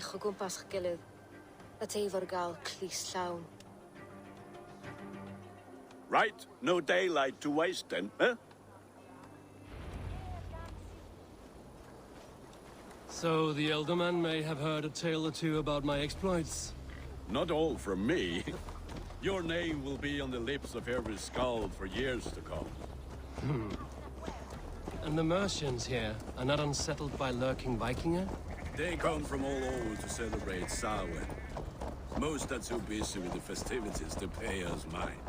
gwych o gwmpas eich gilydd. A teifr gael clis llawn. Right, no daylight to waste then, eh? So the elder man may have heard a tale or two about my exploits. Not all from me. Your name will be on the lips of every skald for years to come. And the Mercians here are not unsettled by lurking Vikinger? They come from all over to celebrate Samhain. Most are too busy with the festivities to pay us mind.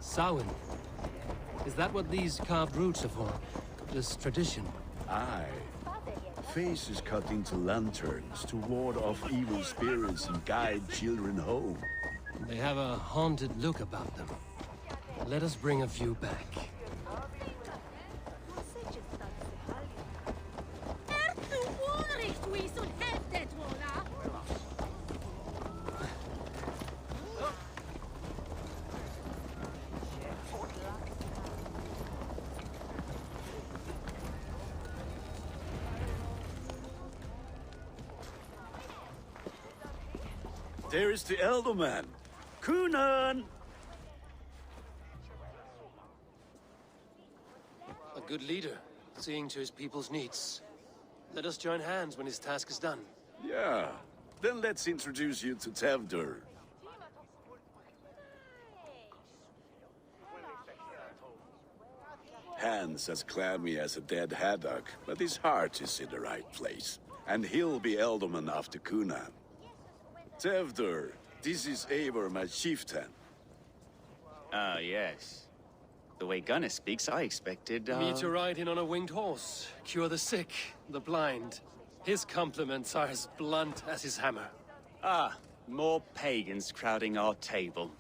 Samhain? Is that what these carved roots are for? This tradition? Aye. Faces cut into lanterns to ward off evil spirits and guide children home. They have a haunted look about them. Let us bring a few back. There is the elder man. Kunan! A good leader, seeing to his people's needs. Let us join hands when his task is done. Yeah. Then let's introduce you to Tevdur. Hans has clad me as a dead haddock, but his heart is in the right place. And he'll be Elderman after Kunan. Tevdur, this is Eivor, my chieftain. Ah, yes. The way Gunnar speaks, I expected, Me to ride in on a winged horse, cure the sick, the blind. His compliments are as blunt as his hammer. Ah, more pagans crowding our table.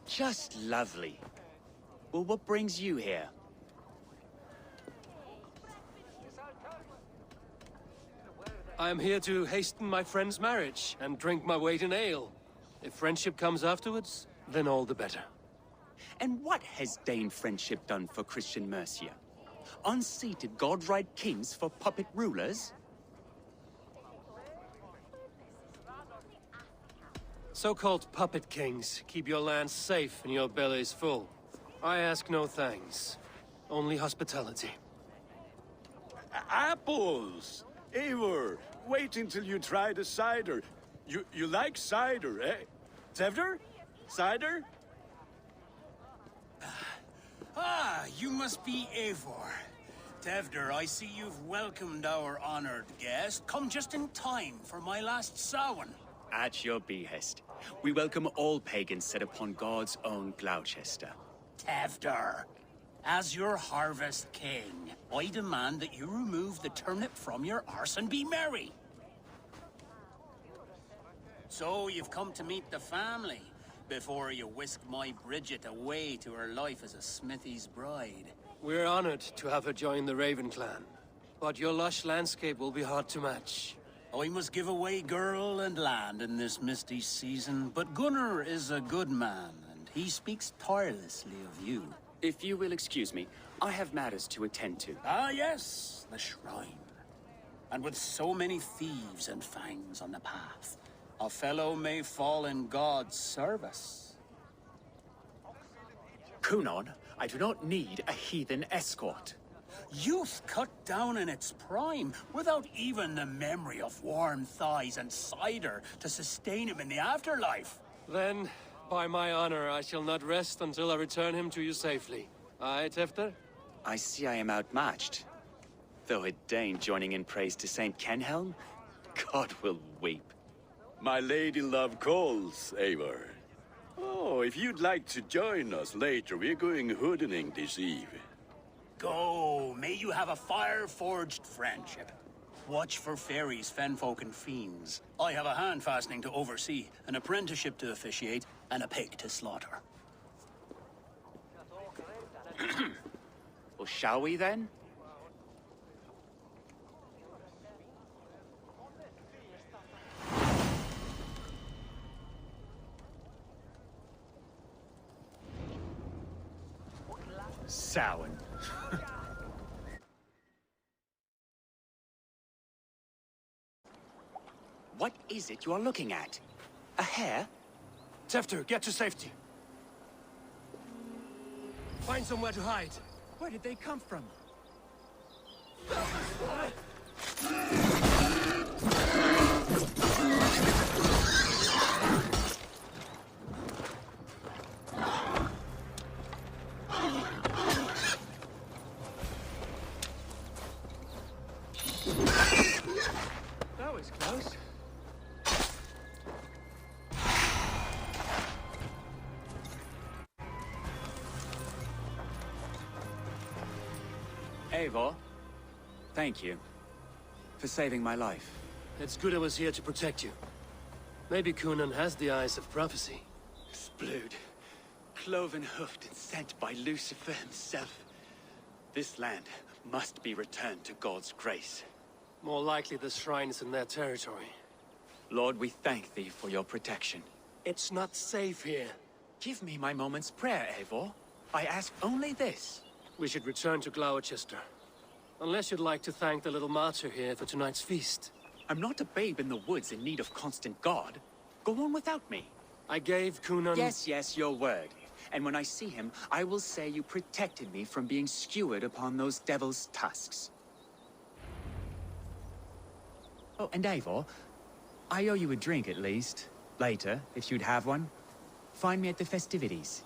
Just lovely. Well, what brings you here? I am here to hasten my friend's marriage and drink my weight in ale. If friendship comes afterwards, then all the better. And what has Dane friendship done for Christian Mercia? Unseated godright kings for puppet rulers? So-called puppet kings keep your lands safe and your bellies full. I ask no thanks, only hospitality. Apples! Eivor, wait until you try the cider. You like cider, eh? Tevdur? Cider? Ah, you must be Eivor. Tevdur, I see you've welcomed our honored guest. Come just in time for my last Samhain. At your behest. We welcome all pagans set upon God's own Gloucester. Tevdur, as your harvest king, I demand that you remove the turnip from your arse and be merry. So you've come to meet the family, before you whisk my Bridget away to her life as a smithy's bride. We're honored to have her join the Raven clan, but your lush landscape will be hard to match. I must give away girl and land in this misty season, but Gunnar is a good man, and he speaks tirelessly of you. If you will excuse me, I have matters to attend to. Ah, yes, the shrine. And with so many thieves and fangs on the path, a fellow may fall in God's service. Kunan, I do not need a heathen escort. Youth cut down in its prime, without even the memory of warm thighs and cider to sustain him in the afterlife. Then, by my honor, I shall not rest until I return him to you safely. Aye, Tefter? I see I am outmatched. Though a Dane joining in praise to Saint Kenhelm, God will weep. My lady love calls, Eivor. Oh, if you'd like to join us later, we're going hoodening this eve. Go, may you have a fire-forged friendship. Watch for fairies, fenfolk, and fiends. I have a hand fastening to oversee, an apprenticeship to officiate, and a pig to slaughter. Well, shall we then? Samhain. What is it you are looking at? A hare? Tefter, get to safety. Find somewhere to hide. Where did they come from? That was close. Eivor, thank you for saving my life. It's good I was here to protect you. Maybe Kunan has the eyes of prophecy. Blood, cloven-hoofed and sent by Lucifer himself. This land must be returned to God's grace. More likely the shrine is in their territory. Lord, we thank thee for your protection. It's not safe here. Give me my moment's prayer, Eivor. I ask only this. We should return to Gloucester. Unless you'd like to thank the little martyr here for tonight's feast. I'm not a babe in the woods in need of constant guard. Go on without me. I gave Kunan... Yes, your word. And when I see him, I will say you protected me from being skewered upon those devil's tusks. Oh, and Eivor, I owe you a drink at least. Later, if you'd have one. Find me at the festivities.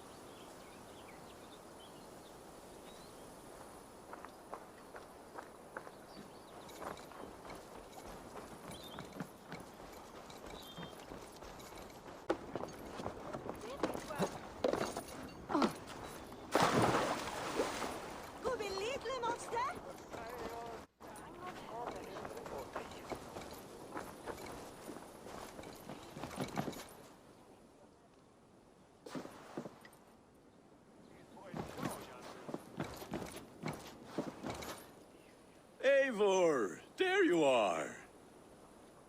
Eivor, there you are.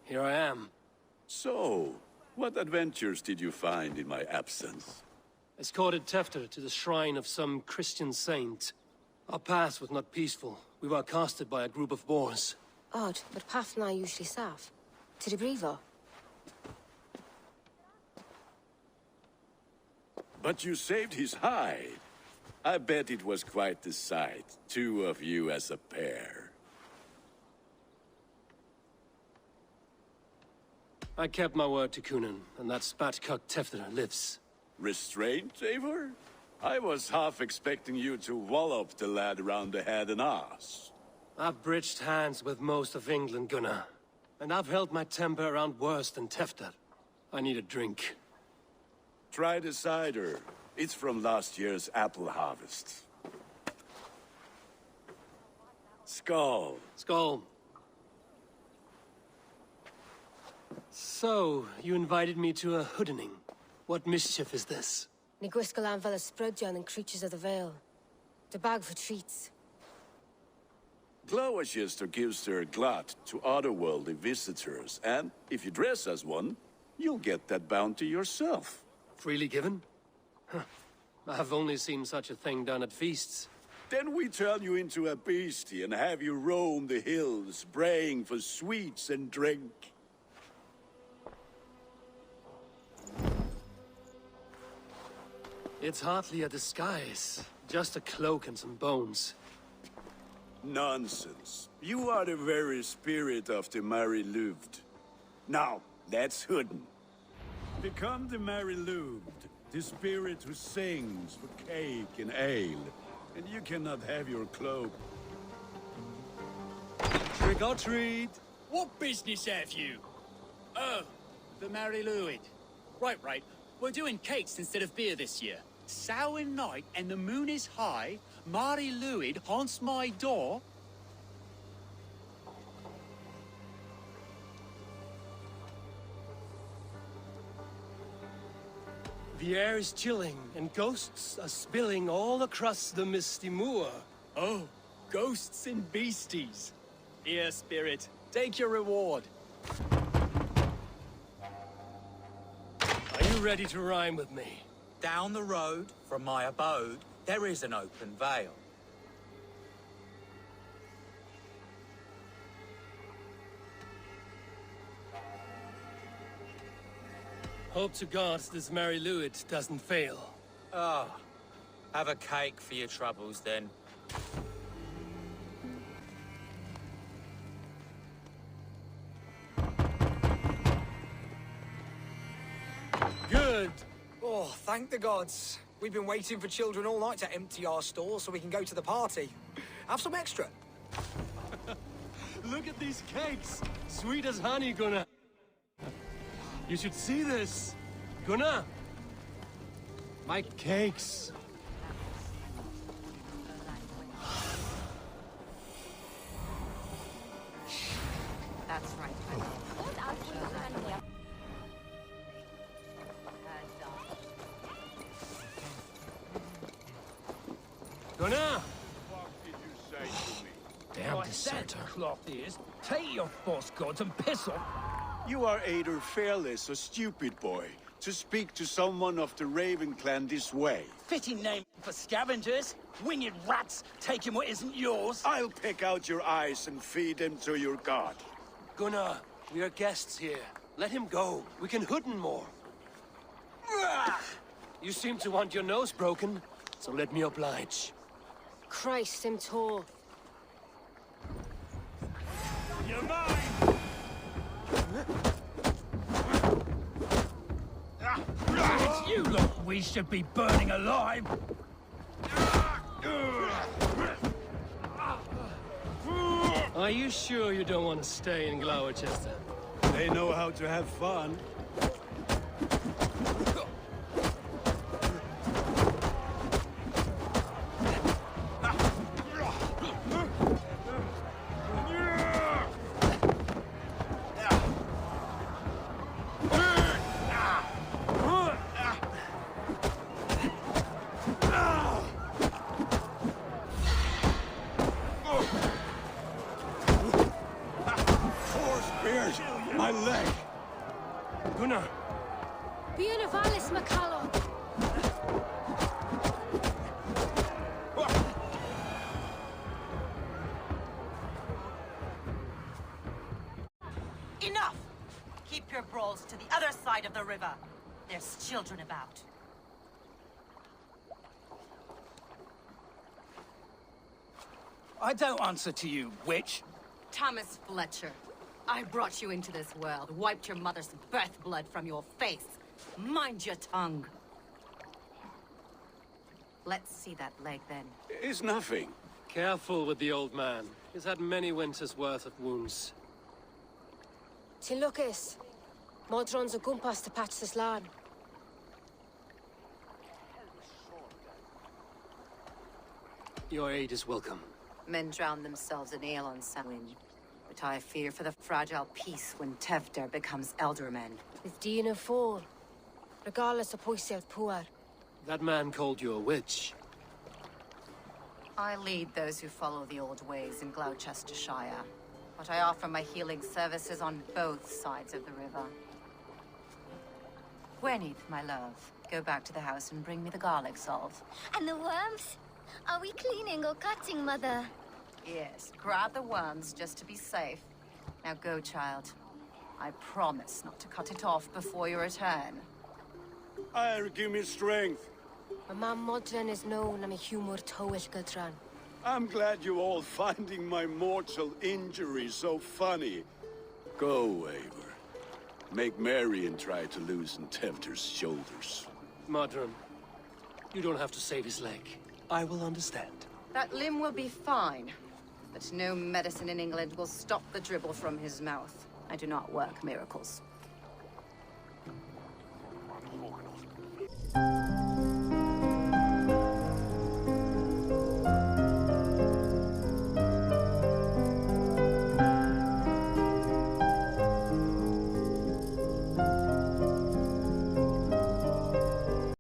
Here I am. So, what adventures did you find in my absence? Escorted Tefter to the shrine of some Christian saint. Our path was not peaceful. We were accosted by a group of boars. Odd, but path na usually safe. To the brifo. But you saved his hide. I bet it was quite the sight, two of you as a pair. I kept my word to Kunan, and that spatcock Tefter lives. Restraint, Eivor? I was half expecting you to wallop the lad around the head and ass. I've bridged hands with most of England, Gunnar. And I've held my temper around worse than Tefter. I need a drink. Try the cider. It's from last year's apple harvest. Skull. Skull. So, you invited me to a hoodening. What mischief is this? Ni gwisgalan fel ysbrydion and creatures of the Vale. The bag for treats. Gloucester gives their glut to otherworldly visitors, and if you dress as one, you'll get that bounty yourself. Freely given? Huh. I've only seen such a thing done at feasts. Then we turn you into a beastie and have you roam the hills, braying for sweets and drink. It's hardly a disguise. Just a cloak and some bones. Nonsense. You are the very spirit of the Mary Louved. Now, that's Hooden. Become the Mary Louved, the spirit who sings for cake and ale. And you cannot have your cloak. Trick or treat! What business have you? Oh, the Mary Louid. Right. We're doing cakes instead of beer this year. Sour night and the moon is high. Mary Louid haunts my door. The air is chilling, and ghosts are spilling all across the misty moor. Oh, ghosts and beasties. Here, spirit, take your reward. Are you ready to rhyme with me? Down the road from my abode, there is an open vale. Hope to God this Mary Lewis doesn't fail. Ah, have a cake for your troubles, then. Good! Oh, thank the gods. We've been waiting for children all night to empty our stores so we can go to the party. Have some extra. Look at these cakes! Sweet as honey, Gunnar. You should see this. Gunnar! My cakes. That's right. Gunnar! What did you say to me? Damn deserter. Cloth is. Take your false gods and piss off. You are either fearless or stupid, boy, to speak to someone of the Raven clan this way. Fitting name for scavengers. Winged rats taking what isn't yours. I'll pick out your eyes and feed them to your god. Gunnar, we are guests here. Let him go. We can hooden more. You seem to want your nose broken, so let me oblige. Christ, him tall. You're mine! It's you lot we should be burning alive. Are you sure you don't want to stay in Gloucester? They know how to have fun. My leg! Gunnar! Bien of Alice McCallum. Enough! Keep your brawls to the other side of the river. There's children about. I don't answer to you, witch. Thomas Fletcher, I brought you into this world, wiped your mother's birth blood from your face. Mind your tongue. Let's see that leg, then. It's nothing. Careful with the old man. He's had many winters' worth of wounds. Till Lucas. Modron's a gumpas to patch this land. Your aid is welcome. Men drown themselves in ale on Samhain. But I fear for the fragile peace when Tevder becomes eldermen. With Dean of Fall. Regardless of Poisel Puar. That man called you a witch. I lead those who follow the old ways in Gloucestershire. But I offer my healing services on both sides of the river. Gweneth, my love, go back to the house and bring me the garlic salt. And the worms? Are we cleaning or cutting, Mother? Yes, grab the worms just to be safe. Now go, child. I promise not to cut it off before your return. Give me strength. My mam Modron is known am a humor towish Gudran. I'm glad you all finding my mortal injury so funny. Go, Eivor. Make merry and try to loosen Tevder's shoulders. Modron, you don't have to save his leg. I will understand. That limb will be fine. But no medicine in England will stop the dribble from his mouth. I do not work miracles.